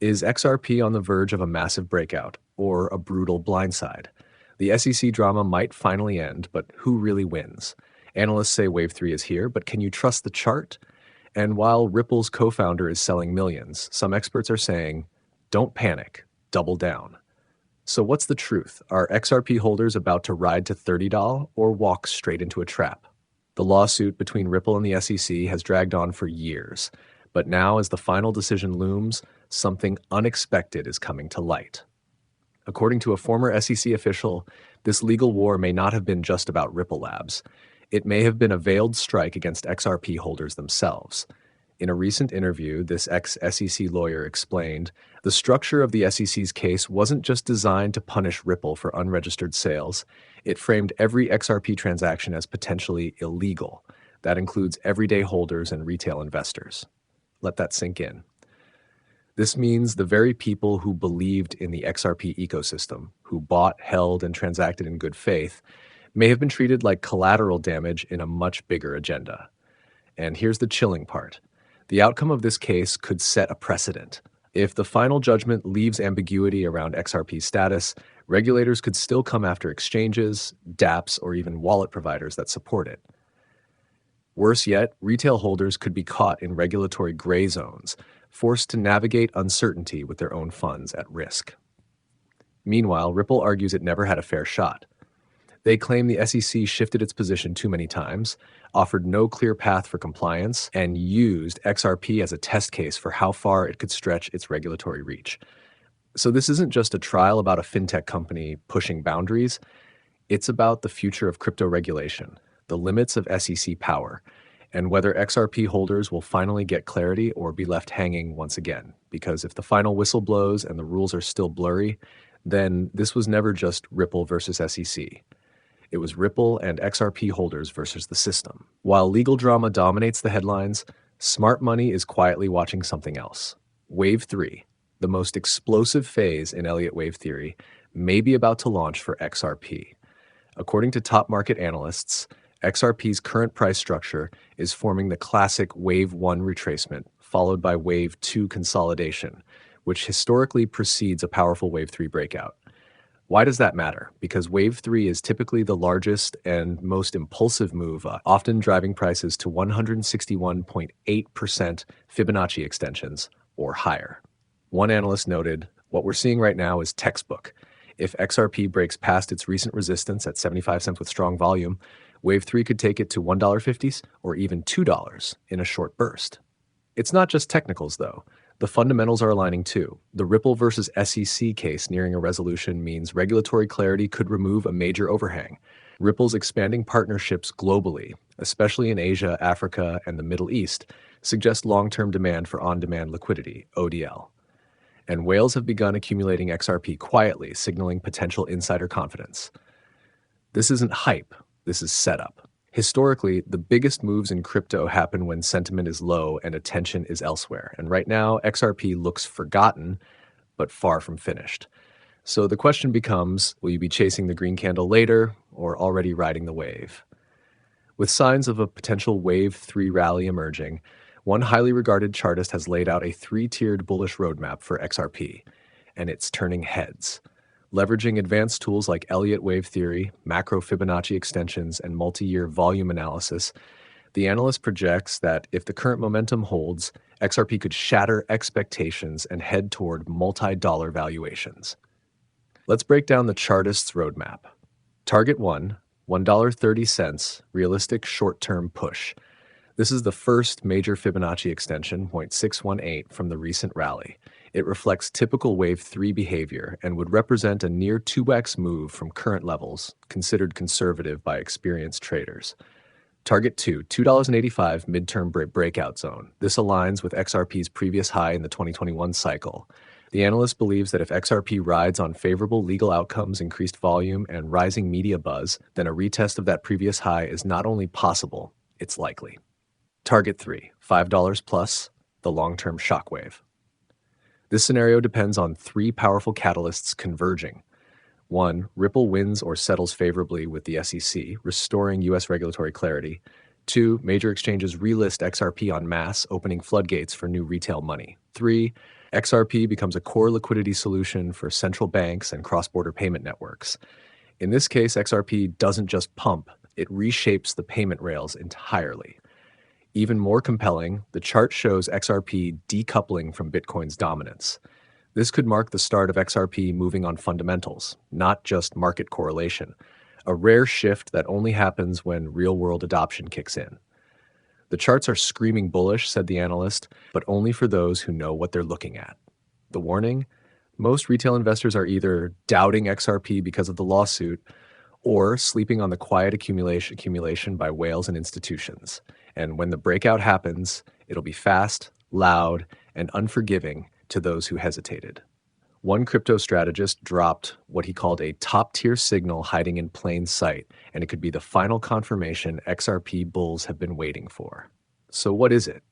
Is XRP on the verge of a massive breakout or a brutal blindside? The SEC drama might finally end, but who really wins? Analysts say Wave 3 is here, but can you trust the chart? And while Ripple's co-founder is selling millions, some experts are saying, don't panic, double down. So what's the truth? Are XRP holders about to ride to $30 or walk straight into a trap? The lawsuit between Ripple and the SEC has dragged on for years, but now as the final decision looms, something unexpected is coming to light. According to a former SEC official, this legal war may not have been just about Ripple Labs. It may have been a veiled strike against XRP holders themselves. In a recent interview, this ex-SEC lawyer explained, the structure of the SEC's case wasn't just designed to punish Ripple for unregistered sales. It framed every XRP transaction as potentially illegal. That includes everyday holders and retail investors. Let that sink in. This means the very people who believed in the XRP ecosystem, who bought, held, and transacted in good faith, may have been treated like collateral damage in a much bigger agenda. And here's the chilling part. The outcome of this case could set a precedent. If the final judgment leaves ambiguity around XRP's status, regulators could still come after exchanges, dApps, or even wallet providers that support it. Worse yet, retail holders could be caught in regulatory gray zones, forced to navigate uncertainty with their own funds at risk. Meanwhile, Ripple argues it never had a fair shot. They claim the SEC shifted its position too many times, offered no clear path for compliance, and used XRP as a test case for how far it could stretch its regulatory reach. So this isn't just a trial about a fintech company pushing boundaries. It's about the future of crypto regulation, the limits of SEC power, and whether XRP holders will finally get clarity or be left hanging once again. Because if the final whistle blows and the rules are still blurry, then this was never just Ripple versus SEC. It was Ripple and XRP holders versus the system. While legal drama dominates the headlines, smart money is quietly watching something else. Wave 3, the most explosive phase in Elliott wave theory, may be about to launch for XRP. According to top market analysts, XRP's current price structure is forming the classic Wave 1 retracement, followed by Wave 2 consolidation, which historically precedes a powerful Wave 3 breakout. Why does that matter? Because Wave 3 is typically the largest and most impulsive move, often driving prices to 161.8% Fibonacci extensions or higher. One analyst noted, what we're seeing right now is textbook. If XRP breaks past its recent resistance at 75 cents with strong volume, Wave 3 could take it to $1.50 or even $2 in a short burst. It's not just technicals, though. The fundamentals are aligning too. The Ripple versus SEC case nearing a resolution means regulatory clarity could remove a major overhang. Ripple's expanding partnerships globally, especially in Asia, Africa, and the Middle East, suggest long-term demand for on-demand liquidity, ODL. And whales have begun accumulating XRP quietly, signaling potential insider confidence. This isn't hype, this is setup. Historically, the biggest moves in crypto happen when sentiment is low and attention is elsewhere. And right now, XRP looks forgotten, but far from finished. So the question becomes, will you be chasing the green candle later or already riding the wave? With signs of a potential Wave 3 rally emerging, one highly regarded chartist has laid out a three-tiered bullish roadmap for XRP, and it's turning heads. Leveraging advanced tools like Elliott wave theory, macro Fibonacci extensions, and multi-year volume analysis, the analyst projects that if the current momentum holds, XRP could shatter expectations and head toward multi-dollar valuations. Let's break down the chartist's roadmap. Target 1, $1.30, realistic short-term push. This is the first major Fibonacci extension, 0.618, from the recent rally. It reflects typical Wave 3 behavior and would represent a near 2x move from current levels, considered conservative by experienced traders. Target 2, $2.85 midterm breakout zone. This aligns with XRP's previous high in the 2021 cycle. The analyst believes that if XRP rides on favorable legal outcomes, increased volume, and rising media buzz, then a retest of that previous high is not only possible, it's likely. Target 3, $5 plus, the long-term shockwave. This scenario depends on three powerful catalysts converging. 1, Ripple wins or settles favorably with the SEC, restoring U.S. regulatory clarity. 2, major exchanges relist XRP en masse, opening floodgates for new retail money. 3, XRP becomes a core liquidity solution for central banks and cross-border payment networks. In this case, XRP doesn't just pump, it reshapes the payment rails entirely. Even more compelling, the chart shows XRP decoupling from Bitcoin's dominance. This could mark the start of XRP moving on fundamentals, not just market correlation, a rare shift that only happens when real-world adoption kicks in. The charts are screaming bullish, said the analyst, but only for those who know what they're looking at. The warning? Most retail investors are either doubting XRP because of the lawsuit or sleeping on the quiet accumulation by whales and institutions. And when the breakout happens, it'll be fast, loud, and unforgiving to those who hesitated. One crypto strategist dropped what he called a top-tier signal hiding in plain sight, and it could be the final confirmation XRP bulls have been waiting for. So what is it?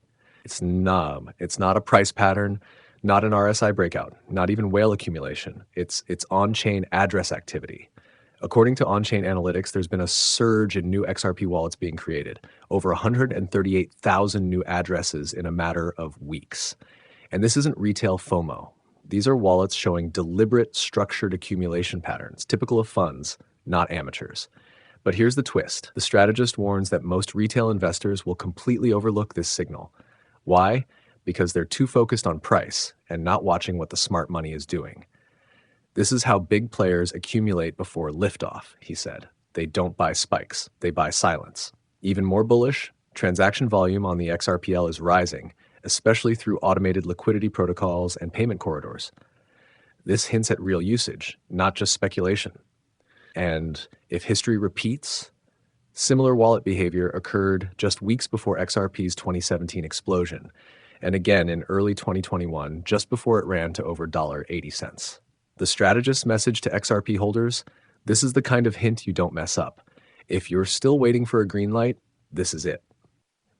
It's numb. It's not a price pattern, not an RSI breakout, not even whale accumulation. It's on-chain address activity. According to on-chain analytics, there's been a surge in new XRP wallets being created, over 138,000 new addresses in a matter of weeks. And this isn't retail FOMO. These are wallets showing deliberate, structured accumulation patterns, typical of funds, not amateurs. But here's the twist. The strategist warns that most retail investors will completely overlook this signal. Why? Because they're too focused on price and not watching what the smart money is doing. This is how big players accumulate before liftoff, he said. They don't buy spikes, they buy silence. Even more bullish, transaction volume on the XRPL is rising, especially through automated liquidity protocols and payment corridors. This hints at real usage, not just speculation. And if history repeats, similar wallet behavior occurred just weeks before XRP's 2017 explosion, and again in early 2021, just before it ran to over $1.80. The strategist's message to XRP holders: this is the kind of hint you don't mess up. If you're still waiting for a green light, this is it.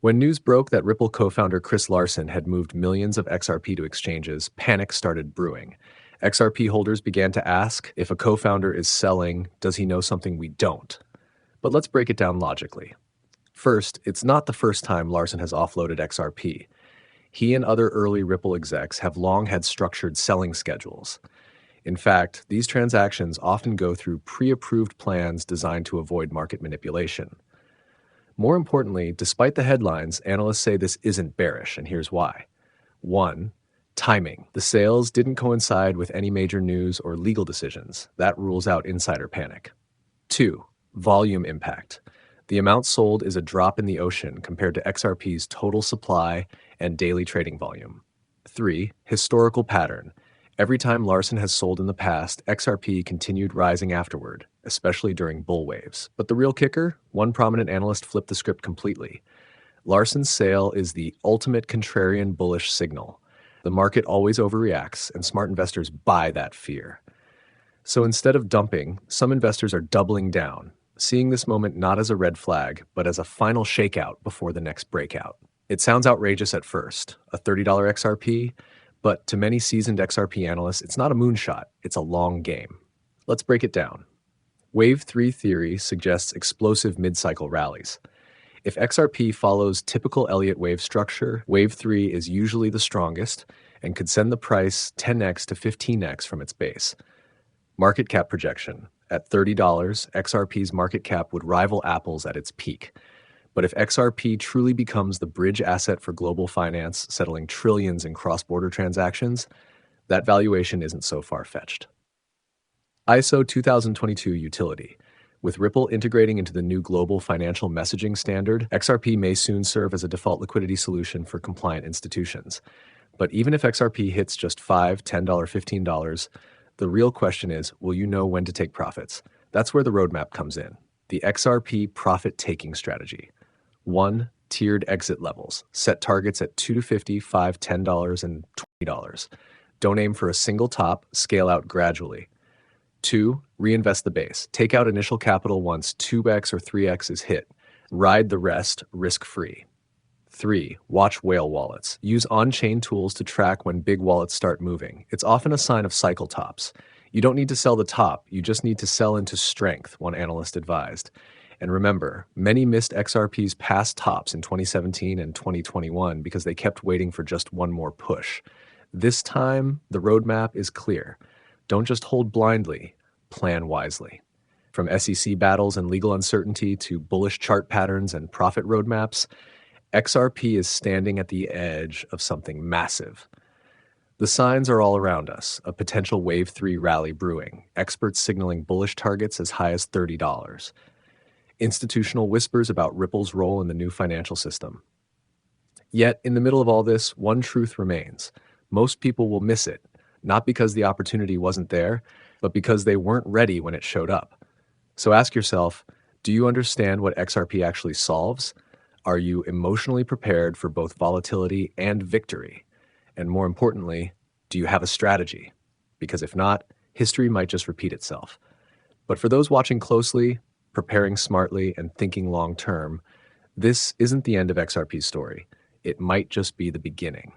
When news broke that Ripple co-founder Chris Larsen had moved millions of XRP to exchanges, panic started brewing. XRP holders began to ask, if a co-founder is selling, does he know something we don't? But let's break it down logically. First, it's not the first time Larsen has offloaded XRP. He and other early Ripple execs have long had structured selling schedules. In fact, these transactions often go through pre-approved plans designed to avoid market manipulation. More importantly, despite the headlines, analysts say this isn't bearish, and here's why. 1. Timing. The sales didn't coincide with any major news or legal decisions. That rules out insider panic. 2. Volume impact. The amount sold is a drop in the ocean compared to XRP's total supply and daily trading volume. 3. Historical pattern. Every time Larsen has sold in the past, XRP continued rising afterward, especially during bull waves. But the real kicker? One prominent analyst flipped the script completely. Larsen's sale is the ultimate contrarian bullish signal. The market always overreacts, and smart investors buy that fear. So instead of dumping, some investors are doubling down, seeing this moment not as a red flag, but as a final shakeout before the next breakout. It sounds outrageous at first, a $30 XRP, but to many seasoned XRP analysts, it's not a moonshot, it's a long game. Let's break it down. Wave 3 theory suggests explosive mid-cycle rallies. If XRP follows typical Elliott wave structure, Wave 3 is usually the strongest and could send the price 10x to 15x from its base. Market cap projection. At $30, XRP's market cap would rival Apple's at its peak. But if XRP truly becomes the bridge asset for global finance, settling trillions in cross-border transactions, that valuation isn't so far-fetched. ISO 2022 utility. With Ripple integrating into the new global financial messaging standard, XRP may soon serve as a default liquidity solution for compliant institutions. But even if XRP hits just $5, $10, $15, the real question is, will you know when to take profits? That's where the roadmap comes in. The XRP profit-taking strategy. 1. Tiered exit levels. Set targets at $2 to $50, $5, $10, and $20. Don't aim for a single top, scale out gradually. 2. Reinvest the base. Take out initial capital once 2x or 3x is hit. Ride the rest risk-free. 3. Watch whale wallets. Use on-chain tools to track when big wallets start moving. It's often a sign of cycle tops. You don't need to sell the top, you just need to sell into strength, one analyst advised. And remember, many missed XRP's past tops in 2017 and 2021 because they kept waiting for just one more push. This time, the roadmap is clear. Don't just hold blindly, plan wisely. From SEC battles and legal uncertainty to bullish chart patterns and profit roadmaps, XRP is standing at the edge of something massive. The signs are all around us, a potential Wave 3 rally brewing, experts signaling bullish targets as high as $30, institutional whispers about Ripple's role in the new financial system. Yet, in the middle of all this, one truth remains. Most people will miss it, not because the opportunity wasn't there, but because they weren't ready when it showed up. So ask yourself, do you understand what XRP actually solves? Are you emotionally prepared for both volatility and victory? And more importantly, do you have a strategy? Because if not, history might just repeat itself. But for those watching closely, preparing smartly, and thinking long term, this isn't the end of XRP's story. It might just be the beginning.